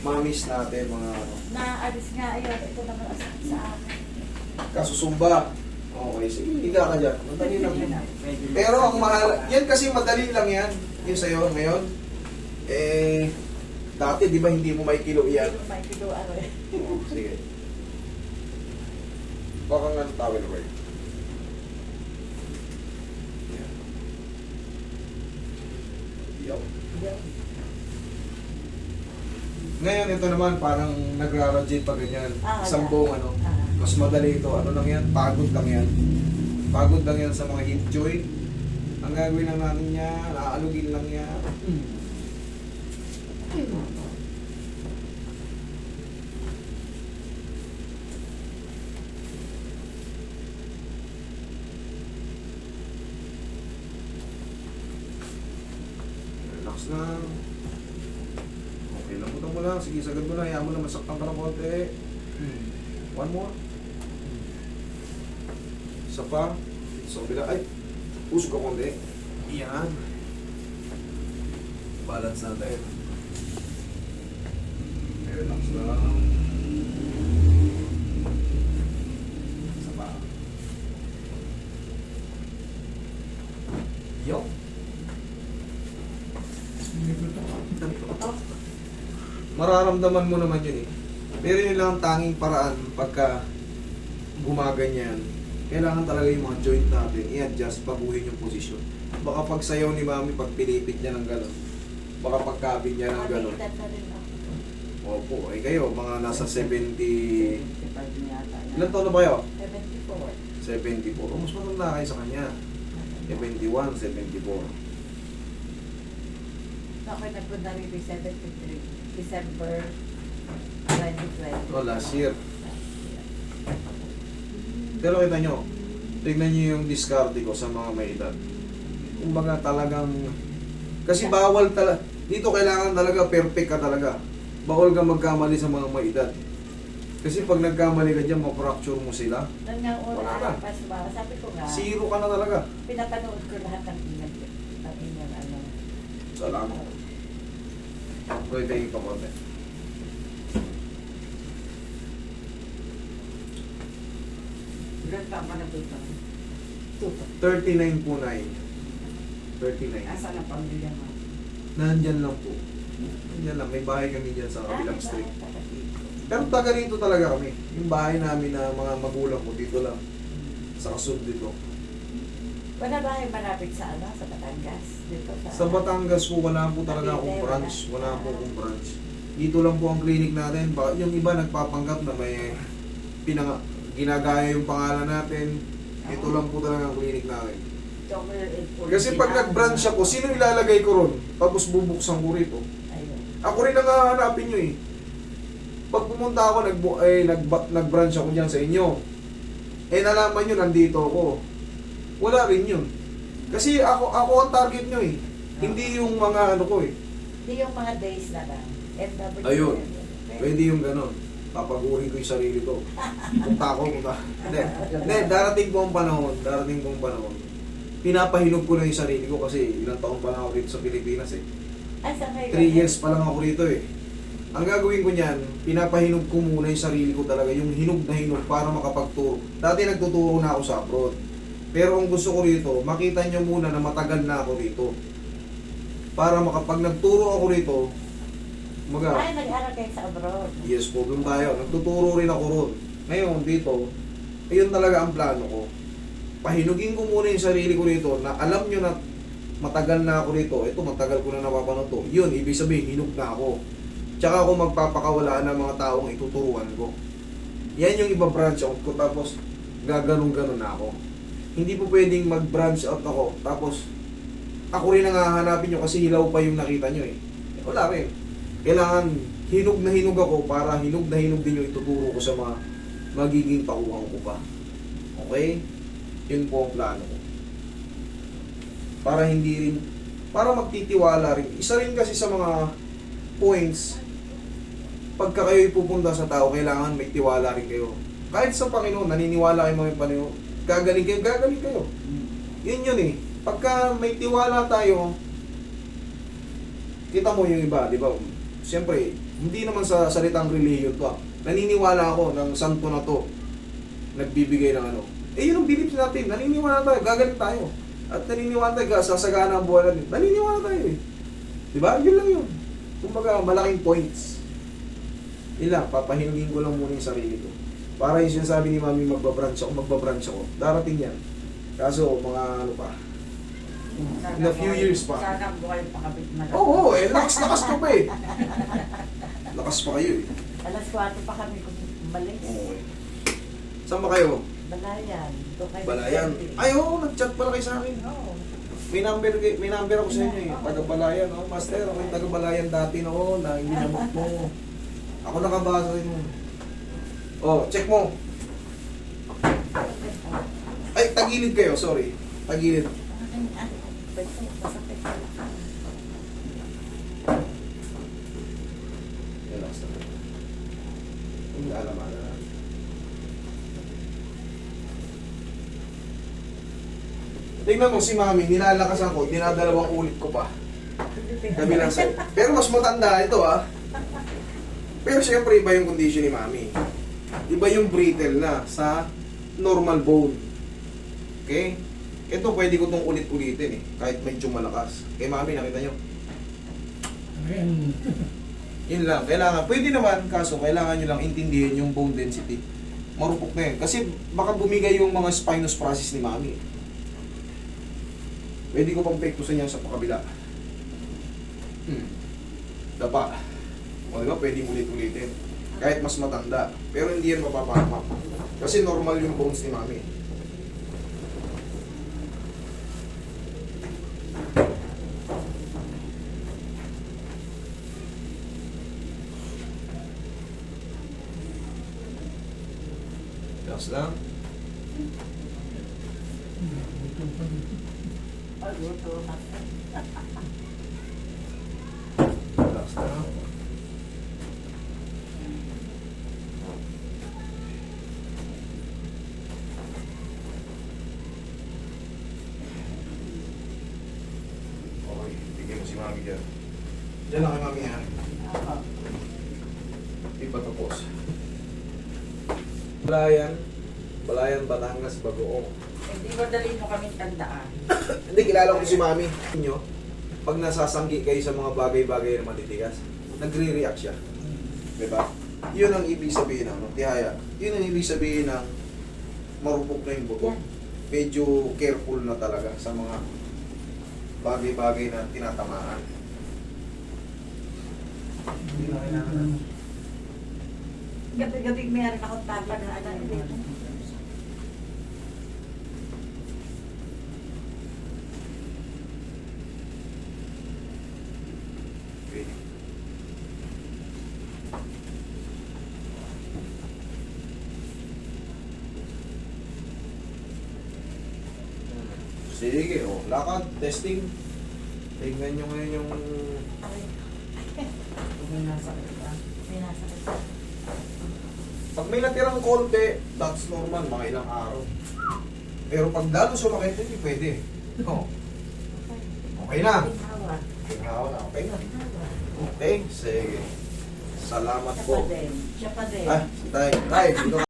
mamis natin, mga ano. Naalis nga ayun, ito naman sa akin. Kasusumba. Okay, sige, higa ka dyan. Madali lang yun. Pero ang mahal, yan kasi madali lang yan. Yung sa'yo ngayon. Dati di ba hindi mo may kilo yan? Hindi mo may kilo ano eh. Oo, sige. Baka nga ng towel right. Yan. Yaw. Ngayon, ito naman, parang nagra-radiate pa ganyan. Isang buong ano. Mas madali ito. Ano lang yan? Pagod lang yan. Pagod lang yan sa mga hip joint. Ang gagawin lang natin niya, naaalugin lang yan. Relax lang. Okay lang, butang mo lang. Sige, sagad mo lang. Hayaan mo na masaktan ka ng konti. One more. Isa pa. Sa kabila. Ay! Usog ka konti. Yan. Balance natin. Relax lang. Isa pa. Yo. Mararamdaman mo naman yun eh. Pero yun lang ang tanging paraan pagka gumaganyan. Kailangan talaga yung mga joint natin i-adjust, baguhin yung posisyon. Baka pag sayaw ni mami, pag pinipit niya ng gano'n. Baka pagkabit niya ng gano'n. Edad na rin ako. Opo, ay kayo, mga nasa 70... 75 na yata. Ilan taon na ba kayo? 74. 74. Mas matanda kayo sa kanya. 71, 74. Ako'y nagpunta rin 73. December 2020. Oh, last year. Pero kita nyo, tignan nyo yung diskarte ko sa mga may edad. Kumbaga talagang... Kasi bawal talaga... Dito kailangan talaga perfect ka talaga. Bawal ka magkamali sa mga may edad. Kasi pag nagkamali ka dyan, ma-fracture mo sila. Doon nga Wala na. una, sabi ko nga, Zero ka na talaga. pinapanood ko lahat ng inyong ano. Salamat. Okay, tayo pa konti. Ilan pa pa natuto? 39 po, 9. 39. Asa na pamilya mo? Nandyan lang po. Nandyan lang. May bahay kami dyan sa kabilang street. Pero taga rito talaga kami. Yung bahay namin na mga magulang ko dito lang. Sa kasunod dito. Wala ba kayo malapit sa ano? Sa Batangas? Dito Sa Batangas po, wala po talaga akong branch. Wala po akong branch. Dito lang po ang clinic natin. Yung iba nagpapanggap na may ginagaya yung pangalan natin. Ito lang po talaga ang clinic natin. Kasi pag nag-branch ako, sino ilalagay ko ron? Tapos bubuksan ko rito. Ayun. Ako rin ang hahanapin nyo eh. Pag pumunta ako, nag-branch ako dyan sa inyo. Nalaman nyo, nandito ako. Wala rin yun. Kasi ako ang target nyo eh. Hindi yung mga ano ko eh. Hindi yung mga days na lang. FW. Ayun. Pwede yung gano'n. Papagurin ko yung sarili ko. Punta ako, punta. Hindi, darating po ang panahon. Pinapahinog ko na yung sarili ko kasi ilang taon pa lang ako rito sa Pilipinas eh. Ay, saan kayo? 3 years pa lang ako rito eh. Ang gagawin ko niyan, pinapahinog ko muna yung sarili ko talaga, yung hinog na hinog para makapagturo. Dati nagtuturo na ako sa abroad. Pero ang gusto ko rito, makita nyo muna na matagal na ako rito. Para makapag nagturo ako rito, Ay, nag-aral kayo sa abroad. yes po, doon tayo. Nagtuturo rin ako ron. Ngayon, dito, ayun talaga ang plano ko. Pahinugin ko muna yung sarili ko rito na alam nyo na matagal na ako rito. Ito, matagal ko na napapanood to. Yun, ibig sabihin, hinog na ako. Tsaka ako magpapakawalaan ng mga taong ituturuan ko. Yan yung iba-branch out ko, tapos gaganong-ganon na ako. Hindi po pwedeng mag-branch out ako, tapos ako rin ang hahanapin nyo kasi hilaw pa yung nakita nyo eh. Wala rin. Kailangan hinog na hinog ako para hinog na hinog din yung ituturo ko sa mga magiging tauhan ko pa. Okay? Yun po ang plano ko. Para hindi rin, para magtitiwala rin. Isa rin kasi sa mga points, pagka kayo'y pupunta sa tao, kailangan may tiwala rin kayo. Kahit sa Panginoon, naniniwala kayo mga Panginoon, gagaling kayo. Yun yun eh. Pagka may tiwala tayo, kita mo yung iba, di ba? siyempre, hindi naman sa salitang religion to. Naniniwala ako ng santo na to, nagbibigay ng ano. Eh, yun ang beliefs natin. Naniniwala tayo, gagaling tayo. At naniniwala tayo, sasagana ang buwan natin. Naniniwala tayo eh. Diba? Yun lang yun. Kumbaga, malaking points. Ilang, papahinugin ko lang muna yung sarili ko. Para yung sinasabi ni Mami, magbabranch ako. Darating yan. Kaso, mga ano pa. In a few years pa. Sana buhay pa kapit malaki. Oo, lakas ko pa eh. Lakas pa kayo eh. Alas 4 pa kami kumalis. Oo eh. Saan ba kayo? Balayan. Doon kayo Balayan. nagsabi. Ay, oo, nag-chat pala kayo sa akin. Oo. May number ako sa inyo eh. Taga-Balayan, oh. Master, ako yung taga-Balayan dati noon na ginamot mo. Ako nakabasa rin mo. Oh, check mo. Ay, tagilid kayo, sorry. Tagilid. Masakit. Relax na. Hindi alaman na. Tingnan mo si Mami, nilalakasan ko, dinadalawang ulit ko pa. Kami lang sa'yo. Pero mas matanda ito ah. Pero siyempre iba yung condition ni Mami. Iba yung brittle na sa normal bone. Okay? Ito pwede ko itong ulit-ulitin eh. Kahit medyo malakas. Kay Mami, nakita nyo? Ayan. Yun lang. Kailangan, pwede naman, kaso kailangan nyo lang intindihin yung bone density. Marupok na yun. Kasi baka bumigay yung mga spinous process ni Mami. Pwede ko pang pektusan yan sa pakabila. Dapa. O diba, pwede ulit-ulitin. Kahit mas matanda. Pero hindi yan mapapahamak. Kasi normal yung bones ni Mami. Relax lang. Pagluto. Relax lang. Okay, bigyan mo si Mami dyan. Diyan lang kay Mami ha. Oo. Di pa tapos. Balayan, Batangas, Bagoong. Hindi ko dali mo kaming tandaan. Hindi, kilala ko si Mami. Inyo, pag nasasanggi kayo sa mga bagay-bagay na matitigas, nagre-react siya. Diba? Yun ang ibig sabihin ng tihaya. Yun ang ibig sabihin ng marupok na yung buto. Yan. Medyo careful na talaga sa mga bagay-bagay na tinatamaan. Hindi na kailangan. Gabi-gabi mayroon akong tapa na ano dito. Okay. Sige, oh. Lakad, testing. Tingnan nyo ngayon yung... Ay. May nasakit ka. May nasakit ka. Pag may natirang konti, that's normal, mga ilang araw. Pero pag lalo sumakit, hindi pwede. Oh. Okay na. Hawa. Tinghaw na, okay na. Hawa. Okay, sige. Salamat Siya po. pa din. Siya pa din. Ah, si Tay. Tay, dito ka.